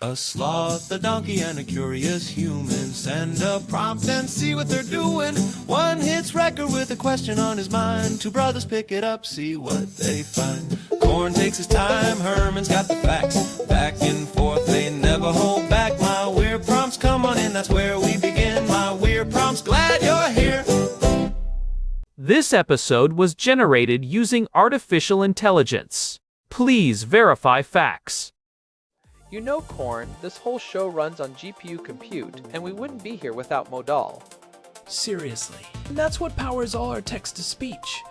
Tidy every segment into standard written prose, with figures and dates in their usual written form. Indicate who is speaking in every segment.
Speaker 1: A sloth, a donkey, and a curious human. Send a prompt and see what they're doing. One hits record with a question on his mind. Two brothers pick it up, see what they find. Corn takes his time, Herman's got the facts. Back and forth, they never hold back. My weird prompts, come on in, that's where we begin. My weird prompts, glad you're here.
Speaker 2: This episode was generated using artificial intelligence. Please verify facts.
Speaker 3: You know, Corn, this whole show runs on GPU compute, and we wouldn't be here without Modal.
Speaker 4: Seriously. And that's what powers all our text-to-speech.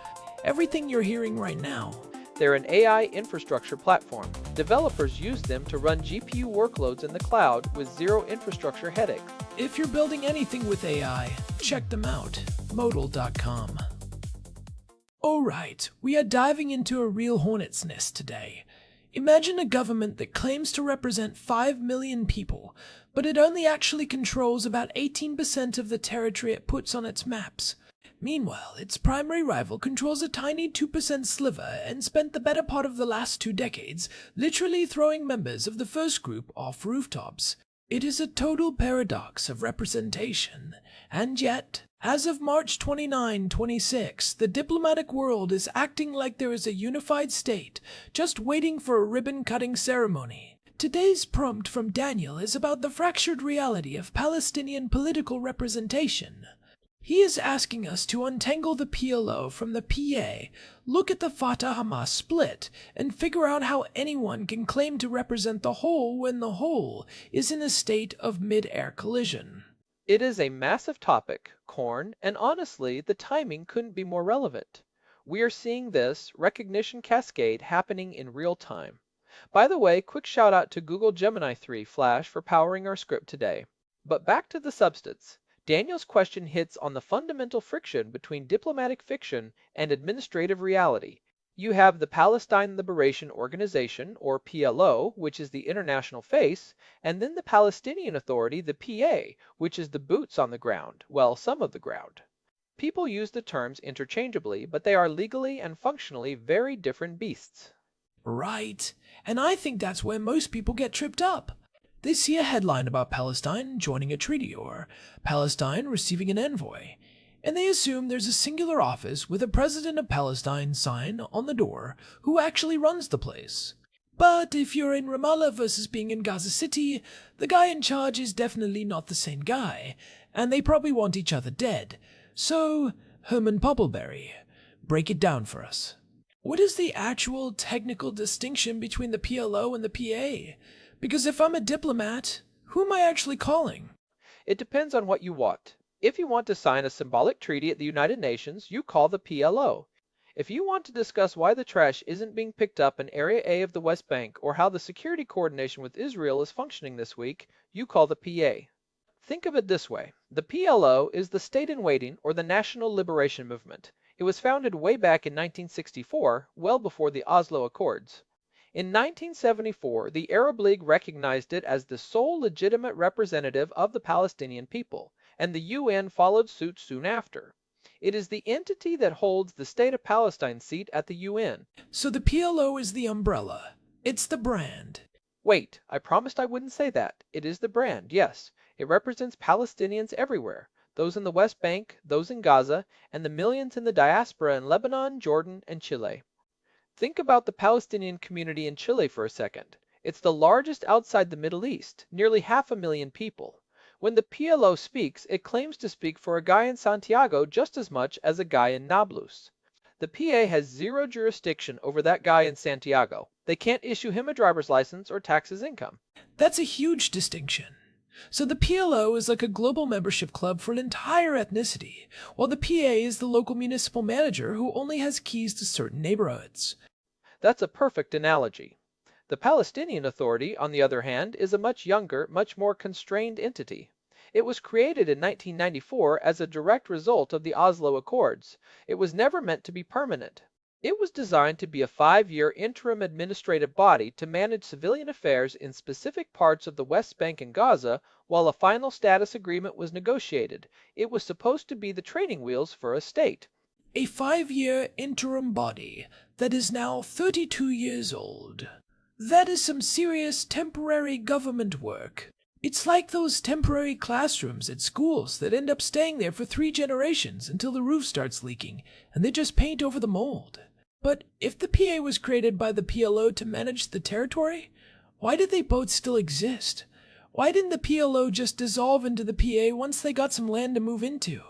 Speaker 4: Everything you're hearing right now.
Speaker 3: They're an AI infrastructure platform. Developers use them to run GPU workloads in the cloud with zero infrastructure headaches.
Speaker 4: If you're building anything with AI, check them out. Modal.com. Alright, we are diving into a real hornet's nest today. Imagine a government that claims to represent 5 million people, but it only actually controls about 18% of the territory it puts on its maps. Meanwhile, its primary rival controls a tiny 2% sliver and spent the better part of the last 2 decades literally throwing members of the first group off rooftops. It is a total paradox of representation, and yet, as of March 29, 26, the diplomatic world is acting like there is a unified state, just waiting for a ribbon-cutting ceremony. Today's prompt from Daniel is about the fractured reality of Palestinian political representation. He is asking us to untangle the PLO from the PA, look at the Fatah-Hamas split, and figure out how anyone can claim to represent the whole when the whole is in a state of mid-air collision.
Speaker 3: It is a massive topic, Corn, and honestly, the timing couldn't be more relevant. We are seeing this recognition cascade happening in real time. By the way, quick shout out to Google Gemini 3 Flash for powering our script today. But back to the substance. Daniel's question hits on the fundamental friction between diplomatic fiction and administrative reality. You have the Palestine Liberation Organization, or PLO, which is the international face, and then the Palestinian Authority, the PA, which is the boots on the ground, well, some of the ground. People use the terms interchangeably, but they are legally and functionally very different beasts.
Speaker 4: Right, and I think that's where most people get tripped up. They see a headline about Palestine joining a treaty or Palestine receiving an envoy, and they assume there's a singular office with a president of Palestine sign on the door who actually runs the place. But if you're in Ramallah versus being in Gaza City, the guy in charge is definitely not the same guy, and they probably want each other dead. So, Herman Poppleberry, break it down for us. What is the actual technical distinction between the PLO and the PA? Because if I'm a diplomat, who am I actually calling?
Speaker 3: It depends on what you want. If you want to sign a symbolic treaty at the United Nations, you call the PLO. If you want to discuss why the trash isn't being picked up in Area A of the West Bank or how the security coordination with Israel is functioning this week, you call the PA. Think of it this way. The PLO is the state-in-waiting or the National Liberation Movement. It was founded way back in 1964, well before the Oslo Accords. In 1974, the Arab League recognized it as the sole legitimate representative of the Palestinian people, and the UN followed suit soon after. It is the entity that holds the State of Palestine seat at the UN.
Speaker 4: So the PLO is the umbrella. It's the brand.
Speaker 3: Wait, I promised I wouldn't say that. It is the brand, yes. It represents Palestinians everywhere, those in the West Bank, those in Gaza, and the millions in the diaspora in Lebanon, Jordan, and Chile. Think about the Palestinian community in Chile for a second. It's the largest outside the Middle East, nearly 500,000 people. When the PLO speaks, it claims to speak for a guy in Santiago just as much as a guy in Nablus. The PA has zero jurisdiction over that guy in Santiago. They can't issue him a driver's license or tax his income.
Speaker 4: That's a huge distinction. So the PLO is like a global membership club for an entire ethnicity, while the PA is the local municipal manager who only has keys to certain neighborhoods.
Speaker 3: That's a perfect analogy. The Palestinian Authority, on the other hand, is a much younger, much more constrained entity. It was created in 1994 as a direct result of the Oslo Accords. It was never meant to be permanent. It was designed to be a 5-year interim administrative body to manage civilian affairs in specific parts of the West Bank and Gaza while a final status agreement was negotiated. It was supposed to be the training wheels for a state.
Speaker 4: A 5-year interim body that is now 32 years old. That is some serious temporary government work. It's like those temporary classrooms at schools that end up staying there for 3 generations until the roof starts leaking and they just paint over the mold. But if the PA was created by the PLO to manage the territory, why did they both still exist? Why didn't the PLO just dissolve into the PA once they got some land to move into?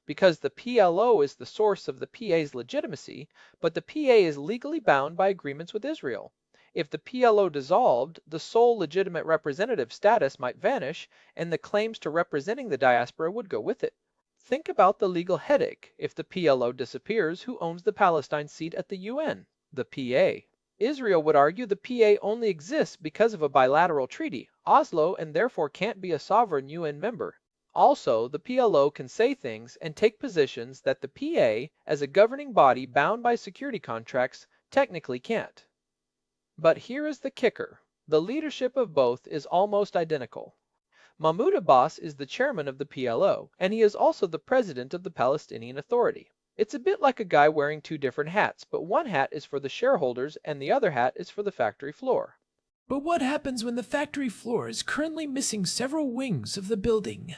Speaker 3: Because the PLO is the source of the PA's legitimacy, but the PA is legally bound by agreements with Israel. If the PLO dissolved, the sole legitimate representative status might vanish, and the claims to representing the diaspora would go with it. Think about the legal headache. If the PLO disappears, who owns the Palestine seat at the UN? The PA. Israel would argue the PA only exists because of a bilateral treaty, Oslo, and therefore can't be a sovereign UN member. Also, the PLO can say things and take positions that the PA, as a governing body bound by security contracts, technically can't. But here is the kicker. The leadership of both is almost identical. Mahmoud Abbas is the chairman of the PLO, and he is also the president of the Palestinian Authority. It's a bit like a guy wearing 2 different hats, but one hat is for the shareholders and the other hat is for the factory floor.
Speaker 4: But what happens when the factory floor is currently missing several wings of the building?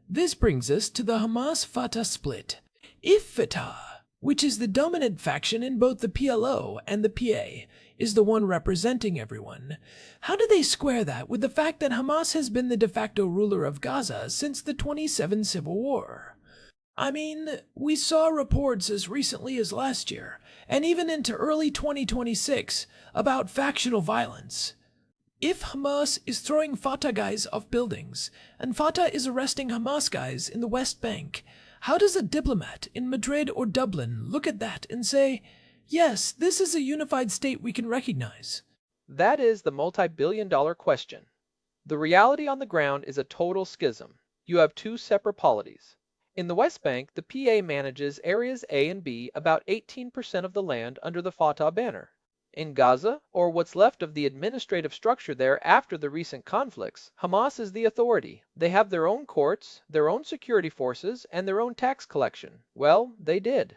Speaker 4: This brings us to the Hamas-Fatah split. If Fatah, which is the dominant faction in both the PLO and the PA, is the one representing everyone, how do they square that with the fact that Hamas has been the de facto ruler of Gaza since the 27 Civil War? I mean, we saw reports as recently as last year, and even into early 2026, about factional violence. If Hamas is throwing Fatah guys off buildings, and Fatah is arresting Hamas guys in the West Bank, how does a diplomat in Madrid or Dublin look at that and say, yes, this is a unified state we can recognize?
Speaker 3: That is the multi-billion-dollar question. The reality on the ground is a total schism. You have 2 separate polities. In the West Bank, the PA manages areas A and B, about 18% of the land under the Fatah banner. In Gaza, or what's left of the administrative structure there after the recent conflicts, Hamas is the authority. They have their own courts, their own security forces, and their own tax collection. Well, they did.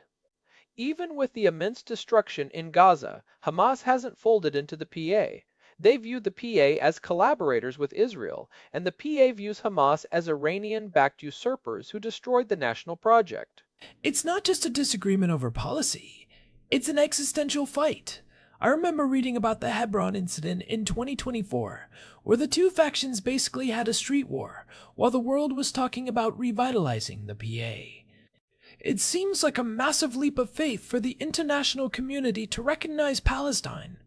Speaker 3: Even with the immense destruction in Gaza, Hamas hasn't folded into the PA. They view the PA as collaborators with Israel, and the PA views Hamas as Iranian-backed usurpers who destroyed the national project.
Speaker 4: It's not just a disagreement over policy. It's an existential fight. I remember reading about the Hebron incident in 2024, where the two factions basically had a street war, while the world was talking about revitalizing the PA. It seems like a massive leap of faith for the international community to recognize Palestine,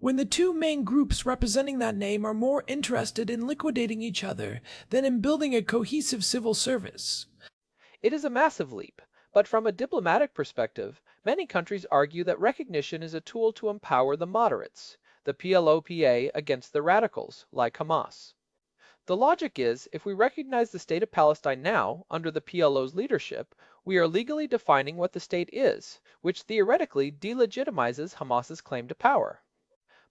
Speaker 4: when the two main groups representing that name are more interested in liquidating each other than in building a cohesive civil service.
Speaker 3: It is a massive leap, but from a diplomatic perspective, many countries argue that recognition is a tool to empower the moderates, the PLO-PA, against the radicals, like Hamas. The logic is, if we recognize the state of Palestine now, under the PLO's leadership, we are legally defining what the state is, which theoretically delegitimizes Hamas's claim to power.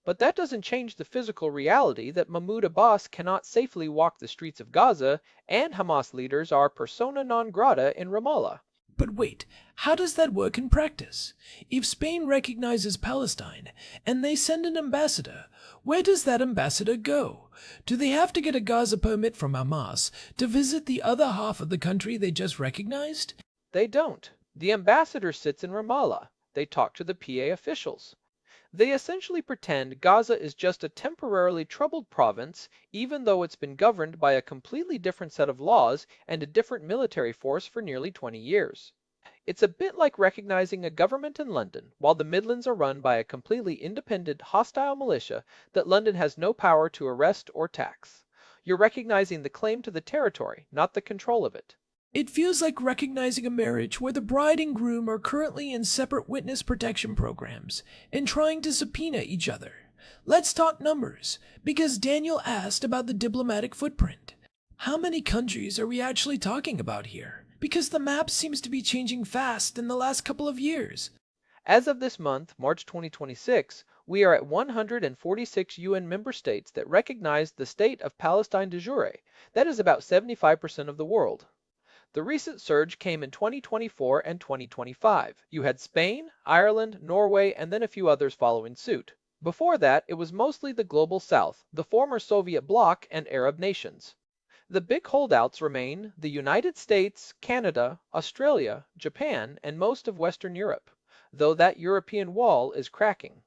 Speaker 3: But that doesn't change the physical reality that Mahmoud Abbas cannot safely walk the streets of Gaza, and Hamas leaders are persona non grata in Ramallah.
Speaker 4: But wait, how does that work in practice? If Spain recognizes Palestine, and they send an ambassador, where does that ambassador go? Do they have to get a Gaza permit from Hamas to visit the other half of the country they just recognized?
Speaker 3: They don't. The ambassador sits in Ramallah. They talk to the PA officials. They essentially pretend Gaza is just a temporarily troubled province, even though it's been governed by a completely different set of laws and a different military force for nearly 20 years. It's a bit like recognizing a government in London, while the Midlands are run by a completely independent, hostile militia that London has no power to arrest or tax. You're recognizing the claim to the territory, not the control of it.
Speaker 4: It feels like recognizing a marriage where the bride and groom are currently in separate witness protection programs and trying to subpoena each other. Let's talk numbers, because Daniel asked about the diplomatic footprint. How many countries are we actually talking about here? Because the map seems to be changing fast in the last couple of years.
Speaker 3: As of this month, March 2026, we are at 146 UN member states that recognize the state of Palestine de jure. That is about 75% of the world. The recent surge came in 2024 and 2025. You had Spain, Ireland, Norway, and then a few others following suit. Before that, it was mostly the global south, the former Soviet bloc, and Arab nations. The big holdouts remain the United States, Canada, Australia, Japan, and most of Western Europe, though that European wall is cracking.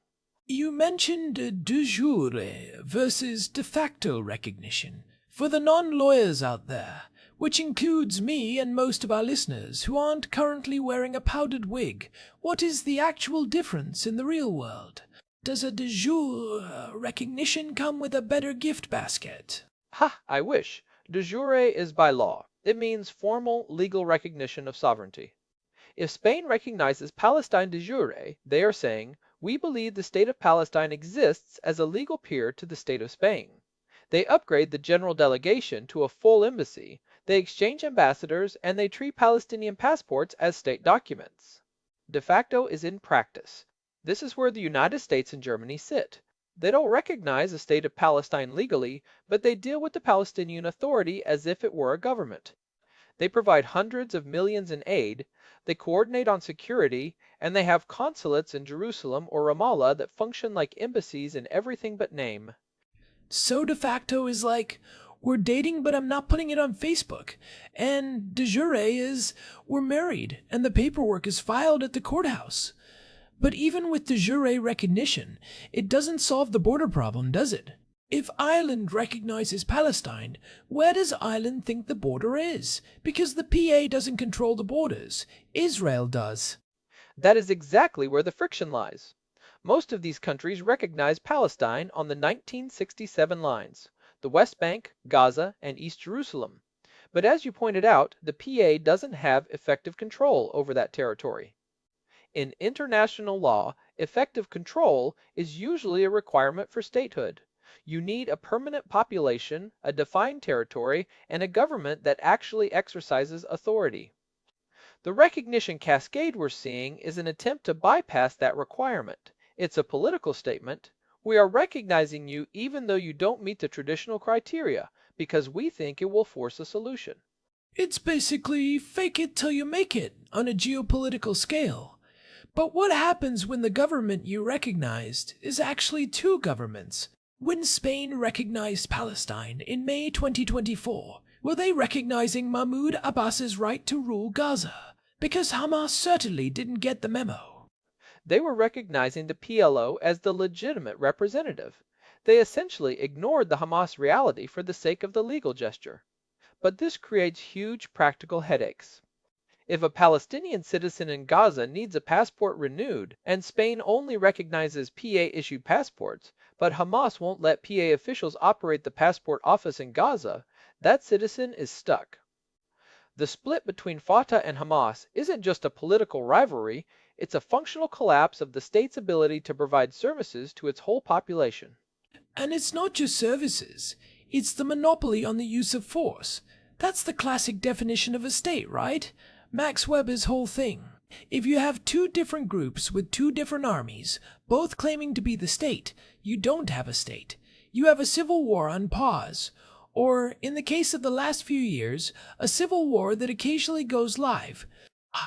Speaker 4: You mentioned de jure versus de facto recognition. For the non-lawyers out there, which includes me and most of our listeners who aren't currently wearing a powdered wig, what is the actual difference in the real world? Does a de jure recognition come with a better gift basket?
Speaker 3: Ha, I wish. De jure is by law. It means formal, legal recognition of sovereignty. If Spain recognizes Palestine de jure, they are saying, we believe the state of Palestine exists as a legal peer to the state of Spain. They upgrade the general delegation to a full embassy, they exchange ambassadors, and they treat Palestinian passports as state documents. De facto is in practice. This is where the United States and Germany sit. They don't recognize the state of Palestine legally, but they deal with the Palestinian Authority as if it were a government. They provide hundreds of millions in aid, they coordinate on security, and they have consulates in Jerusalem or Ramallah that function like embassies in everything but name.
Speaker 4: So de facto is like, we're dating but I'm not putting it on Facebook, and de jure is, we're married and the paperwork is filed at the courthouse. But even with de jure recognition, it doesn't solve the border problem, does it? If Ireland recognizes Palestine, where does Ireland think the border is? Because the PA doesn't control the borders. Israel does.
Speaker 3: That is exactly where the friction lies. Most of these countries recognize Palestine on the 1967 lines, the West Bank, Gaza, and East Jerusalem. But as you pointed out, the PA doesn't have effective control over that territory. In international law, effective control is usually a requirement for statehood. You need a permanent population, a defined territory, and a government that actually exercises authority. The recognition cascade we're seeing is an attempt to bypass that requirement. It's a political statement. We are recognizing you even though you don't meet the traditional criteria, because we think it will force a solution.
Speaker 4: It's basically fake it till you make it on a geopolitical scale. But what happens when the government you recognized is actually two governments? When Spain recognized Palestine in May 2024, were they recognizing Mahmoud Abbas's right to rule Gaza? Because Hamas certainly didn't get the memo.
Speaker 3: They were recognizing the PLO as the legitimate representative. They essentially ignored the Hamas reality for the sake of the legal gesture. But this creates huge practical headaches. If a Palestinian citizen in Gaza needs a passport renewed, and Spain only recognizes PA-issued passports, but Hamas won't let PA officials operate the passport office in Gaza, that citizen is stuck. The split between Fatah and Hamas isn't just a political rivalry, it's a functional collapse of the state's ability to provide services to its whole population.
Speaker 4: And it's not just services, it's the monopoly on the use of force. That's the classic definition of a state, right? Max Weber's whole thing. If you have two different groups with two different armies, both claiming to be the state, you don't have a state. You have a civil war on pause. Or, in the case of the last few years, a civil war that occasionally goes live.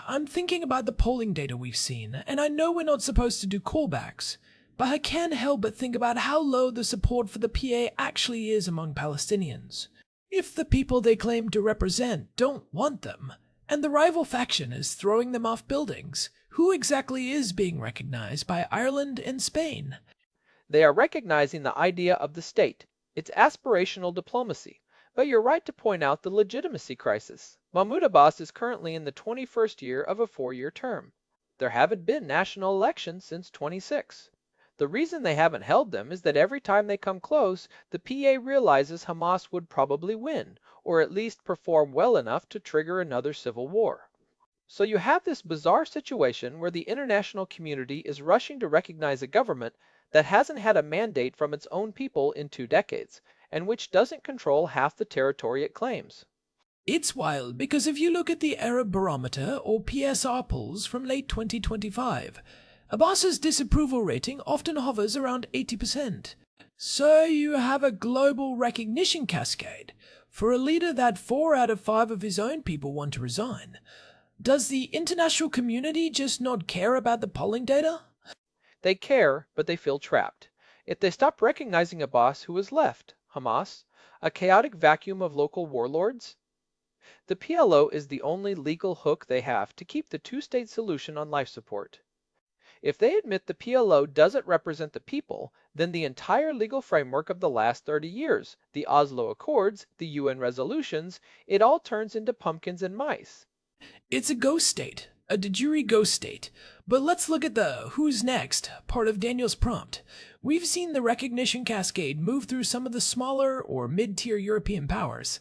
Speaker 4: I'm thinking about the polling data we've seen, and I know we're not supposed to do callbacks, but I can't help but think about how low the support for the PA actually is among Palestinians. If the people they claim to represent don't want them, and the rival faction is throwing them off buildings, who exactly is being recognized by Ireland and Spain?
Speaker 3: They are recognizing the idea of the state. It's aspirational diplomacy. But you're right to point out the legitimacy crisis. Mahmoud Abbas is currently in the 21st year of a 4-year term. There haven't been national elections since 26. The reason they haven't held them is that every time they come close, the PA realizes Hamas would probably win, or at least perform well enough to trigger another civil war. So you have this bizarre situation where the international community is rushing to recognize a government that hasn't had a mandate from its own people in 2 decades, and which doesn't control half the territory it claims.
Speaker 4: It's wild because if you look at the Arab Barometer or PSR polls from late 2025, Abbas's disapproval rating often hovers around 80%. So you have a global recognition cascade for a leader that 4 out of 5 of his own people want to resign. Does the international community just not care about the polling data?
Speaker 3: They care, but they feel trapped. If they stop recognizing Abbas, who is left? Hamas? A chaotic vacuum of local warlords? The PLO is the only legal hook they have to keep the two-state solution on life support. If they admit the PLO doesn't represent the people, then the entire legal framework of the last 30 years, the Oslo Accords, the UN resolutions, it all turns into pumpkins and mice.
Speaker 4: It's a ghost state, a de jure ghost state. But let's look at the who's next part of Daniel's prompt. We've seen the recognition cascade move through some of the smaller or mid-tier European powers.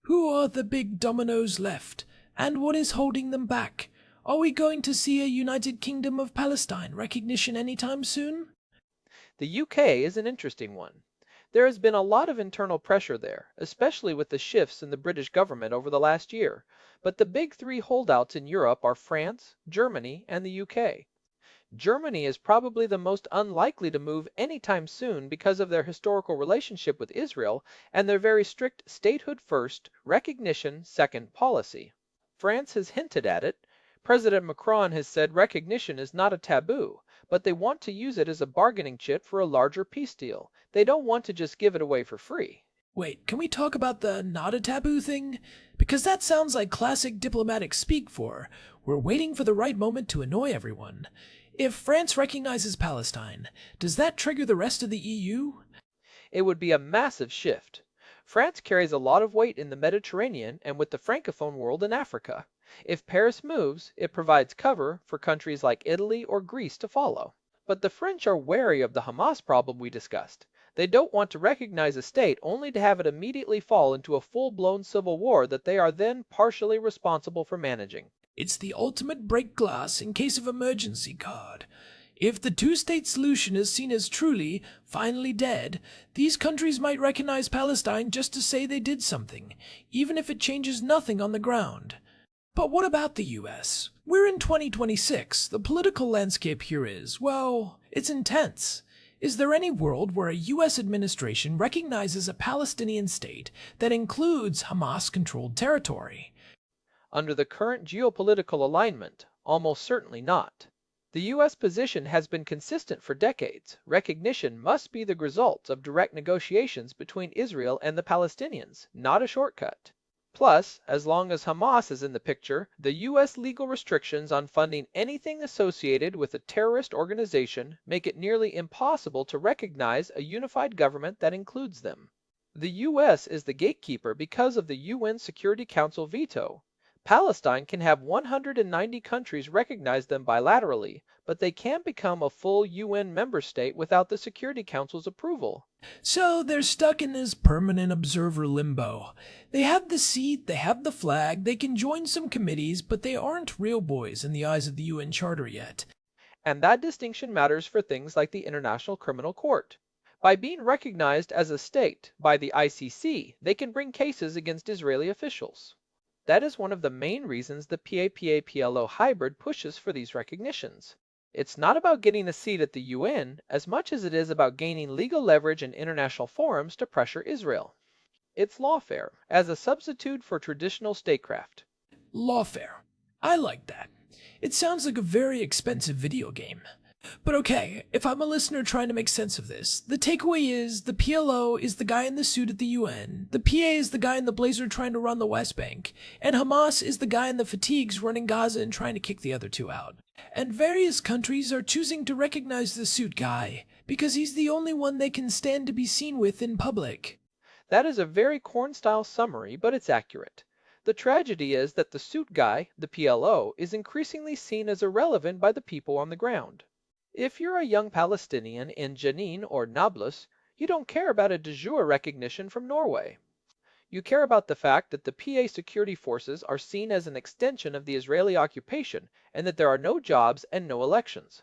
Speaker 4: Who are the big dominoes left, and what is holding them back? Are we going to see a United Kingdom of Palestine recognition anytime soon?
Speaker 3: The UK is an interesting one. There has been a lot of internal pressure there, especially with the shifts in the British government over the last year, but the big three holdouts in Europe are France, Germany, and the UK. Germany is probably the most unlikely to move anytime soon because of their historical relationship with Israel and their very strict statehood first, recognition second policy. France has hinted at it. President Macron has said recognition is not a taboo, but they want to use it as a bargaining chip for a larger peace deal. They don't want to just give it away for free.
Speaker 4: Wait, can we talk about the not a taboo thing? Because that sounds like classic diplomatic speak for, we're waiting for the right moment to annoy everyone. If France recognizes Palestine, does that trigger the rest of the EU?
Speaker 3: It would be a massive shift. France carries a lot of weight in the Mediterranean and with the Francophone world in Africa. If Paris moves, it provides cover for countries like Italy or Greece to follow. But the French are wary of the Hamas problem we discussed. They don't want to recognize a state only to have it immediately fall into a full-blown civil war that they are then partially responsible for managing.
Speaker 4: It's the ultimate break glass in case of emergency card. If the two-state solution is seen as truly, finally dead, these countries might recognize Palestine just to say they did something, even if it changes nothing on the ground. But what about the US? We're in 2026. The political landscape here is, well, it's intense. Is there any world where a US administration recognizes a Palestinian state that includes Hamas-controlled territory?
Speaker 3: Under the current geopolitical alignment, almost certainly not. The U.S. position has been consistent for decades. Recognition must be the result of direct negotiations between Israel and the Palestinians, not a shortcut. Plus, as long as Hamas is in the picture, the U.S. legal restrictions on funding anything associated with a terrorist organization make it nearly impossible to recognize a unified government that includes them. The U.S. is the gatekeeper because of the UN Security Council veto. Palestine can have 190 countries recognize them bilaterally, but they can't become a full UN member state without the Security Council's approval.
Speaker 4: So they're stuck in this permanent observer limbo. They have the seat, they have the flag, they can join some committees, but they aren't real boys in the eyes of the UN Charter yet.
Speaker 3: And that distinction matters for things like the International Criminal Court. By being recognized as a state by the ICC, they can bring cases against Israeli officials. That is one of the main reasons the PAPA-PLO hybrid pushes for these recognitions. It's not about getting a seat at the UN as much as it is about gaining legal leverage in international forums to pressure Israel. It's lawfare, as a substitute for traditional statecraft.
Speaker 4: Lawfare. I like that. It sounds like a very expensive video game. But okay, if I'm a listener trying to make sense of this, the takeaway is the PLO is the guy in the suit at the UN, the PA is the guy in the blazer trying to run the West Bank, and Hamas is the guy in the fatigues running Gaza and trying to kick the other two out. And various countries are choosing to recognize the suit guy, because he's the only one they can stand to be seen with in public.
Speaker 3: That is a very corn-style summary, but it's accurate. The tragedy is that the suit guy, the PLO, is increasingly seen as irrelevant by the people on the ground. If you're a young Palestinian in Jenin or Nablus, you don't care about a de jure recognition from Norway. You care about the fact that the PA security forces are seen as an extension of the Israeli occupation and that there are no jobs and no elections.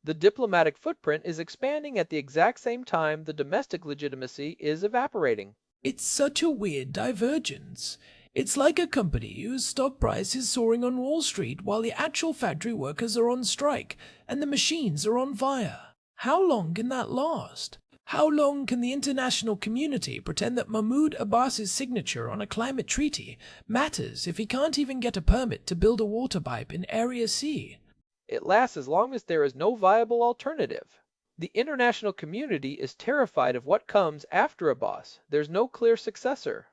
Speaker 3: The diplomatic footprint is expanding at the exact same time the domestic legitimacy is evaporating.
Speaker 4: It's such a weird divergence. It's like a company whose stock price is soaring on Wall Street while the actual factory workers are on strike and the machines are on fire. How long can that last? How long can the international community pretend that Mahmoud Abbas's signature on a climate treaty matters if he can't even get a permit to build a water pipe in Area C?
Speaker 3: It lasts as long as there is no viable alternative. The international community is terrified of what comes after Abbas. There's no clear successor.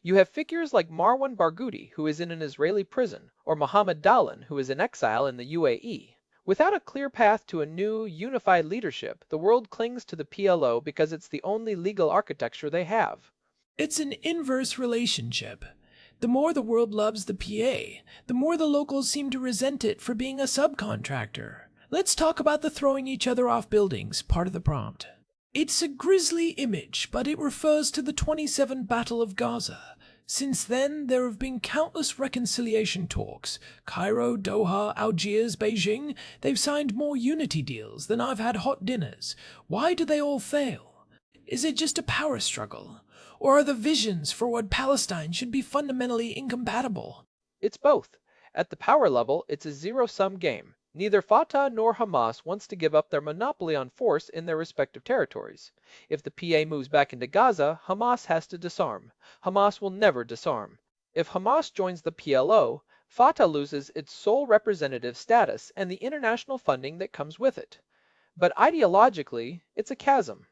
Speaker 3: You have figures like Marwan Barghouti, who is in an Israeli prison, or Mohammed Dalan, who is in exile in the UAE. Without a clear path to a new, unified leadership, the world clings to the PLO because it's the only legal architecture they have.
Speaker 4: It's an inverse relationship. The more the world loves the PA, the more the locals seem to resent it for being a subcontractor. Let's talk about the throwing each other off buildings part of the prompt. It's a grisly image, but it refers to the 27 Battle of Gaza. Since then, there have been countless reconciliation talks. Cairo, Doha, Algiers, Beijing, they've signed more unity deals than I've had hot dinners. Why do they all fail? Is it just a power struggle? Or are the visions for what Palestine should be fundamentally incompatible?
Speaker 3: It's both. At the power level, it's a zero-sum game. Neither Fatah nor Hamas wants to give up their monopoly on force in their respective territories. If the PA moves back into Gaza, Hamas has to disarm. Hamas will never disarm. If Hamas joins the PLO, Fatah loses its sole representative status and the international funding that comes with it. But ideologically, it's a chasm.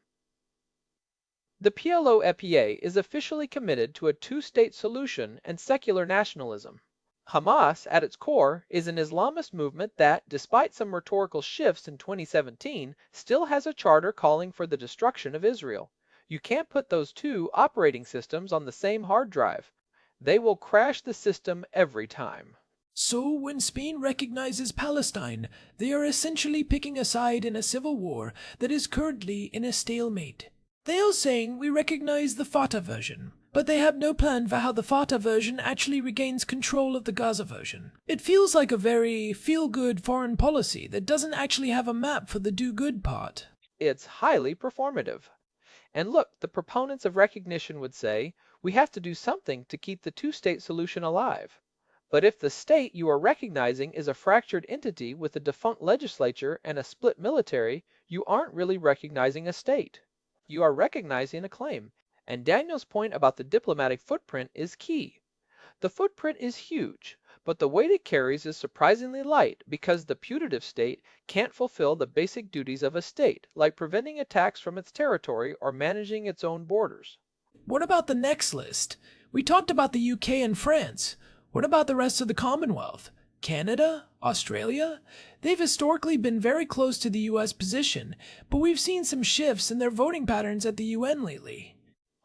Speaker 3: The PLO-EPA is officially committed to a two-state solution and secular nationalism. Hamas, at its core, is an Islamist movement that, despite some rhetorical shifts in 2017, still has a charter calling for the destruction of Israel. You can't put those two operating systems on the same hard drive. They will crash the system every time.
Speaker 4: So when Spain recognizes Palestine, they are essentially picking a side in a civil war that is currently in a stalemate. They are saying we recognize the Fatah version, but they have no plan for how the Fatah version actually regains control of the Gaza version. It feels like a very feel-good foreign policy that doesn't actually have a map for the do-good part.
Speaker 3: It's highly performative. And look, the proponents of recognition would say, we have to do something to keep the two-state solution alive. But if the state you are recognizing is a fractured entity with a defunct legislature and a split military, you aren't really recognizing a state. You are recognizing a claim. And Daniel's point about the diplomatic footprint is key. The footprint is huge, but the weight it carries is surprisingly light because the putative state can't fulfill the basic duties of a state, like preventing attacks from its territory or managing its own borders.
Speaker 4: What about the next list? We talked about the UK and France. What about the rest of the Commonwealth? Canada? Australia? They've historically been very close to the US position, but we've seen some shifts in their voting patterns at the UN lately.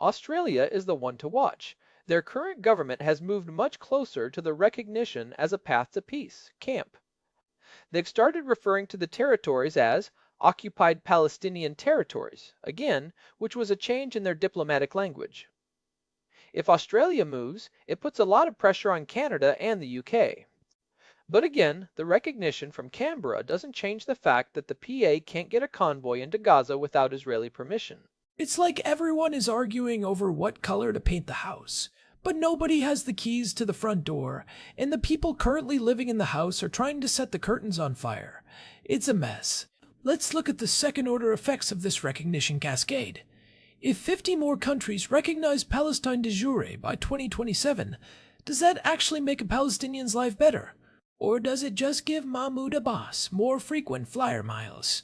Speaker 3: Australia is the one to watch. Their current government has moved much closer to the recognition as a path to peace camp. They've started referring to the territories as occupied Palestinian territories, again, which was a change in their diplomatic language. If Australia moves, it puts a lot of pressure on Canada and the UK. But again, the recognition from Canberra doesn't change the fact that the PA can't get a convoy into Gaza without Israeli permission.
Speaker 4: It's like everyone is arguing over what color to paint the house, but nobody has the keys to the front door, and the people currently living in the house are trying to set the curtains on fire. It's a mess. Let's look at the second-order effects of this recognition cascade. If 50 more countries recognize Palestine de jure by 2027, does that actually make a Palestinian's life better? Or does it just give Mahmoud Abbas more frequent flyer miles?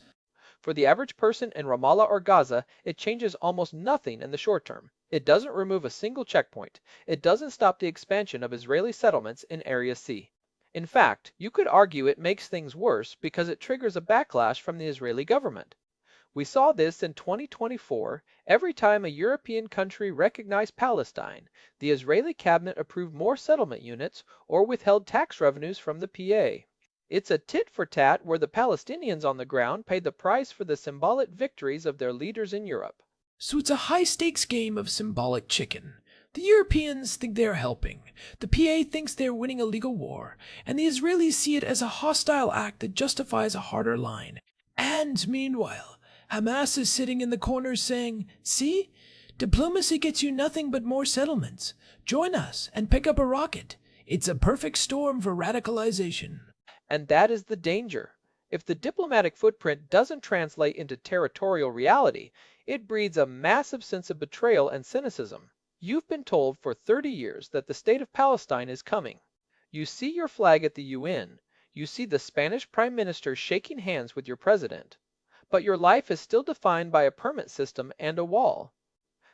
Speaker 3: For the average person in Ramallah or Gaza, it changes almost nothing in the short term. It doesn't remove a single checkpoint. It doesn't stop the expansion of Israeli settlements in Area C. In fact, you could argue it makes things worse because it triggers a backlash from the Israeli government. We saw this in 2024. Every time a European country recognized Palestine, the Israeli cabinet approved more settlement units or withheld tax revenues from the PA. It's a tit for tat where the Palestinians on the ground pay the price for the symbolic victories of their leaders in Europe.
Speaker 4: So it's a high-stakes game of symbolic chicken. The Europeans think they're helping, the PA thinks they're winning a legal war, and the Israelis see it as a hostile act that justifies a harder line. And meanwhile, Hamas is sitting in the corner saying, see, diplomacy gets you nothing but more settlements. Join us and pick up a rocket. It's a perfect storm for radicalization.
Speaker 3: And that is the danger. If the diplomatic footprint doesn't translate into territorial reality, it breeds a massive sense of betrayal and cynicism. You've been told for 30 years that the state of Palestine is coming. You see your flag at the UN. You see the Spanish Prime Minister shaking hands with your president. but your life is still defined by a permit system and a wall.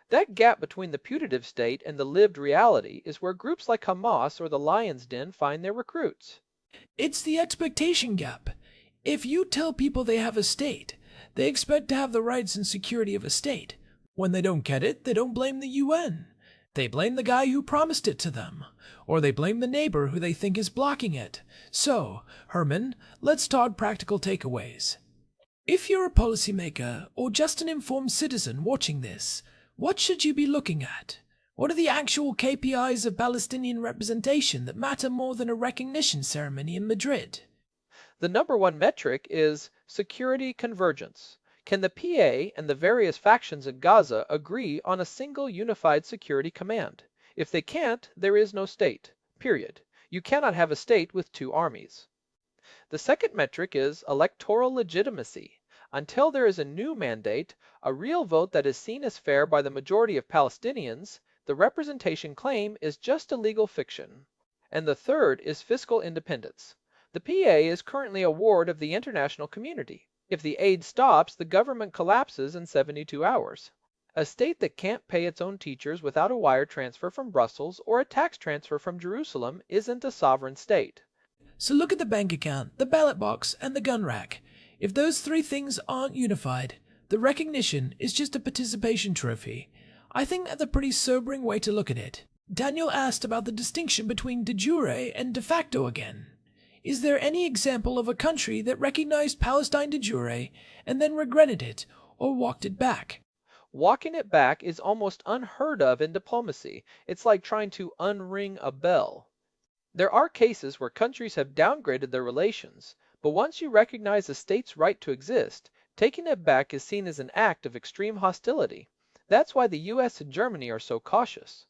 Speaker 3: That gap between the putative state and the lived reality is where groups like Hamas or the Lion's Den find their recruits.
Speaker 4: It's the expectation gap. If you tell people they have a state, they expect to have the rights and security of a state. When they don't get it, they don't blame the UN. They blame the guy who promised it to them, or they blame the neighbor who they think is blocking it. So, Herman, let's talk practical takeaways. If you're a policymaker or just an informed citizen watching this, what should you be looking at? What are the actual KPIs of Palestinian representation that matter more than a recognition ceremony in Madrid?
Speaker 3: The number one metric is security convergence. Can the PA and the various factions in Gaza agree on a single unified security command? If they can't, there is no state. Period. You cannot have a state with two armies. The second metric is electoral legitimacy. Until there is a new mandate, a real vote that is seen as fair by the majority of Palestinians, the representation claim is just a legal fiction. And the third is fiscal independence. The PA is currently a ward of the international community. If the aid stops, the government collapses in 72 hours. A state that can't pay its own teachers without a wire transfer from Brussels or a tax transfer from Jerusalem isn't a sovereign state.
Speaker 4: So look at the bank account, the ballot box, and the gun rack. If those three things aren't unified, the recognition is just a participation trophy. I think that's a pretty sobering way to look at it. Daniel asked about the distinction between de jure and de facto again. Is there any example of a country that recognized Palestine de jure and then regretted it or walked it back?
Speaker 3: Walking it back is almost unheard of in diplomacy. It's like trying to unring a bell. There are cases where countries have downgraded their relations, but once you recognize a state's right to exist, taking it back is seen as an act of extreme hostility. That's why the US and Germany are so cautious.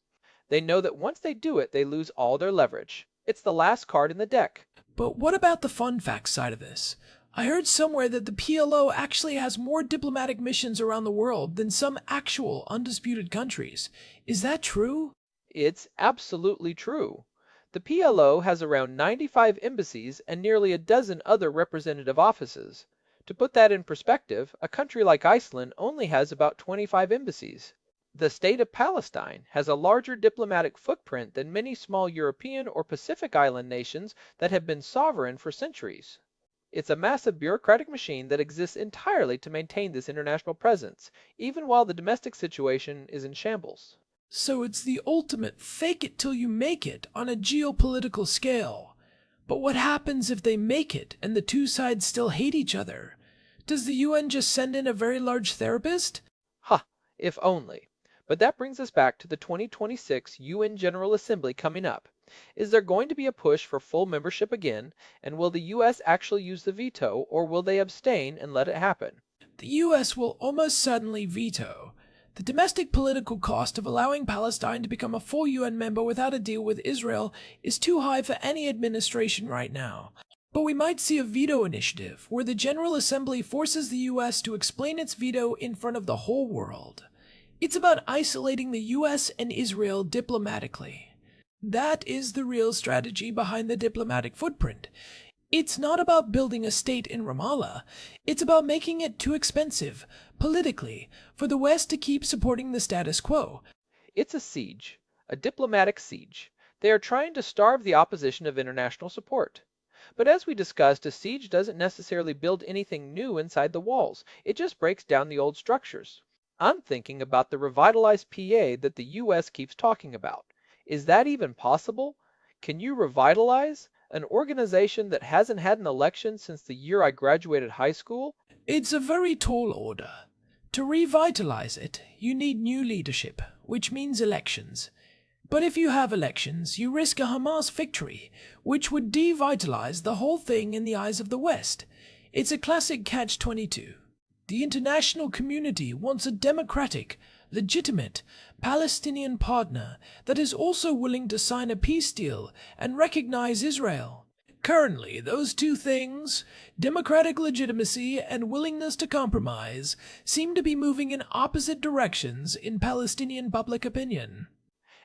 Speaker 3: They know that once they do it, they lose all their leverage. It's the last card in the deck.
Speaker 4: But what about the fun facts side of this? I heard somewhere that the PLO actually has more diplomatic missions around the world than some actual undisputed countries. Is that true?
Speaker 3: It's absolutely true. The PLO has around 95 embassies and nearly a dozen other representative offices. To put that in perspective, a country like Iceland only has about 25 embassies. The state of Palestine has a larger diplomatic footprint than many small European or Pacific Island nations that have been sovereign for centuries. It's a massive bureaucratic machine that exists entirely to maintain this international presence, even while the domestic situation is in shambles.
Speaker 4: So it's the ultimate fake it till you make it on a geopolitical scale. But what happens if they make it and the two sides still hate each other? Does the UN just send in a very large therapist?
Speaker 3: Ha! If only. But that brings us back to the 2026 UN General Assembly coming up. Is there going to be a push for full membership again, and will the US actually use the veto, or will they abstain and let it happen?
Speaker 4: The US will almost certainly veto. The domestic political cost of allowing Palestine to become a full UN member without a deal with Israel is too high for any administration right now. But we might see a veto initiative where the General Assembly forces the US to explain its veto in front of the whole world. It's about isolating the US and Israel diplomatically. That is the real strategy behind the diplomatic footprint. It's not about building a state in Ramallah. It's about making it too expensive, politically, for the West to keep supporting the status quo.
Speaker 3: It's a siege, a diplomatic siege. They are trying to starve the opposition of international support. But as we discussed, a siege doesn't necessarily build anything new inside the walls. It just breaks down the old structures. I'm thinking about the revitalized PA that the US keeps talking about. Is that even possible? Can you revitalize an organization that hasn't had an election since the year I graduated high school?
Speaker 4: It's a very tall order. To revitalize it, you need new leadership, which means elections. But if you have elections, you risk a Hamas victory, which would devitalize the whole thing in the eyes of the West. It's a classic catch-22. The international community wants a democratic, legitimate Palestinian partner that is also willing to sign a peace deal and recognize Israel. Currently, those two things, democratic legitimacy and willingness to compromise, seem to be moving in opposite directions in Palestinian public opinion.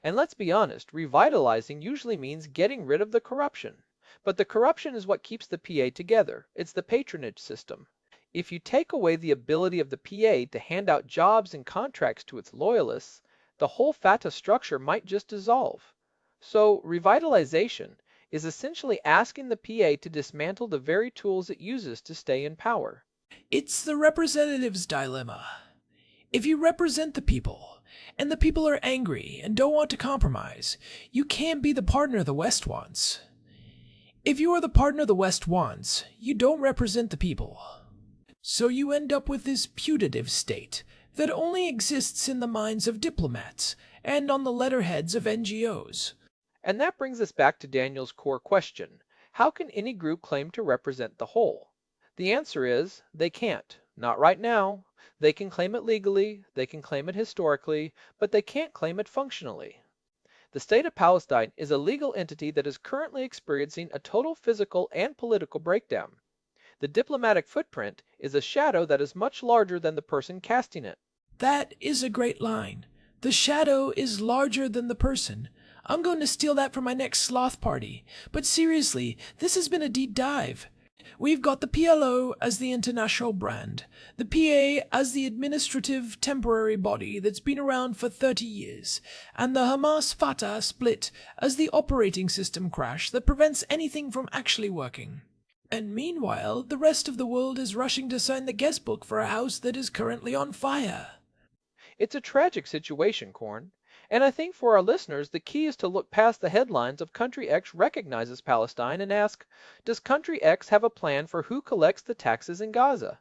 Speaker 3: And let's be honest, revitalizing usually means getting rid of the corruption. But the corruption is what keeps the PA together. It's the patronage system. If you take away the ability of the PA to hand out jobs and contracts to its loyalists, the whole Fatah structure might just dissolve. So, revitalization is essentially asking the PA to dismantle the very tools it uses to stay in power.
Speaker 4: It's the representative's dilemma. If you represent the people, and the people are angry and don't want to compromise, you can't be the partner the West wants. If you are the partner the West wants, you don't represent the people. So you end up with this putative state that only exists in the minds of diplomats and on the letterheads of NGOs.
Speaker 3: And that brings us back to Daniel's core question: how can any group claim to represent the whole? The answer is, they can't. Not right now. They can claim it legally, they can claim it historically, but they can't claim it functionally. The State of Palestine is a legal entity that is currently experiencing a total physical and political breakdown. The diplomatic footprint is a shadow that is much larger than the person casting it.
Speaker 4: That is a great line. The shadow is larger than the person. I'm going to steal that for my next sloth party. But seriously, this has been a deep dive. We've got the PLO as the international brand, the PA as the administrative temporary body that's been around for 30 years, and the Hamas-Fatah split as the operating system crash that prevents anything from actually working. And meanwhile, the rest of the world is rushing to sign the guest book for a house that is currently on fire.
Speaker 3: It's a tragic situation, Corn. And I think for our listeners, the key is to look past the headlines of Country X recognizes Palestine and ask, does Country X have a plan for who collects the taxes in Gaza?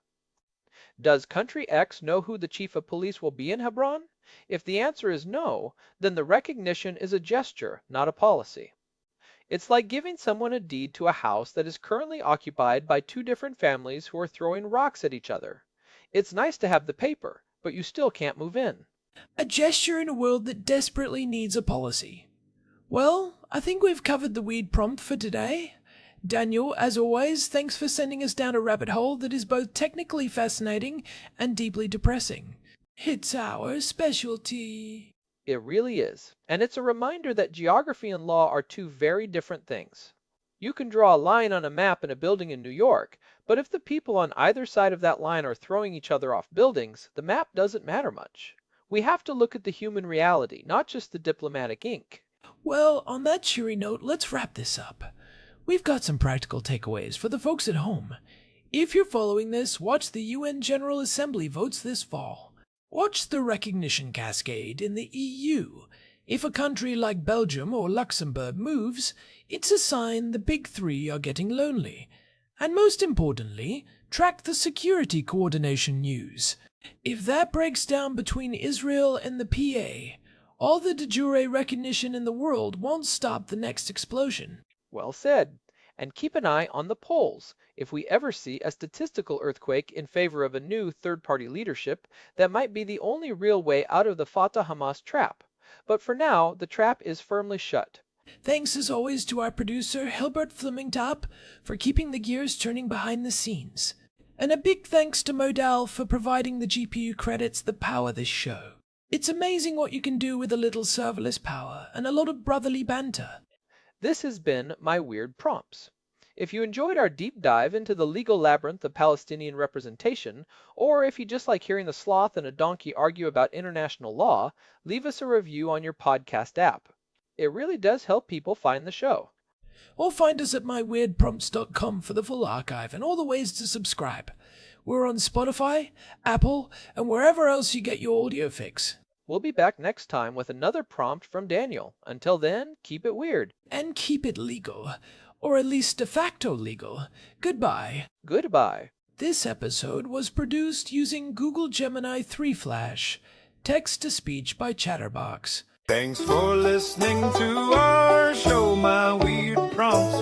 Speaker 3: Does Country X know who the chief of police will be in Hebron? If the answer is no, then the recognition is a gesture, not a policy. It's like giving someone a deed to a house that is currently occupied by two different families who are throwing rocks at each other. It's nice to have the paper, but you still can't move in.
Speaker 4: A gesture in a world that desperately needs a policy. Well, I think we've covered the weird prompt for today. Daniel, as always, thanks for sending us down a rabbit hole that is both technically fascinating and deeply depressing. It's our specialty.
Speaker 3: It really is, and it's a reminder that geography and law are two very different things. You can draw a line on a map in a building in New York, but if the people on either side of that line are throwing each other off buildings, the map doesn't matter much. We have to look at the human reality, not just the diplomatic ink.
Speaker 4: Well, on that cheery note, let's wrap this up. We've got some practical takeaways for the folks at home. If you're following this, watch the UN General Assembly votes this fall. Watch the recognition cascade in the EU. If a country like Belgium or Luxembourg moves, it's a sign the big three are getting lonely. And most importantly, track the security coordination news. If that breaks down between Israel and the PA, all the de jure recognition in the world won't stop the next explosion.
Speaker 3: Well said. And keep an eye on the polls. If we ever see a statistical earthquake in favor of a new third-party leadership, that might be the only real way out of the Fatah-Hamas trap. But for now, the trap is firmly shut.
Speaker 4: Thanks as always to our producer, Hilbert Flemingtop, for keeping the gears turning behind the scenes. And a big thanks to Modal for providing the GPU credits that power this show. It's amazing what you can do with a little serverless power and a lot of brotherly banter.
Speaker 3: This has been My Weird Prompts. If you enjoyed our deep dive into the legal labyrinth of Palestinian representation, or if you just like hearing the sloth and a donkey argue about international law, leave us a review on your podcast app. It really does help people find the show.
Speaker 4: Or find us at myweirdprompts.com for the full archive and all the ways to subscribe. We're on Spotify, Apple, and wherever else you get your audio fix.
Speaker 3: We'll be back next time with another prompt from Daniel. Until then, keep it weird.
Speaker 4: And keep it legal. Or at least de facto legal. Goodbye.
Speaker 3: Goodbye.
Speaker 4: This episode was produced using Google Gemini 3 Flash. Text-to-speech by Chatterbox.
Speaker 1: Thanks for listening to our show, My Weird Prompts.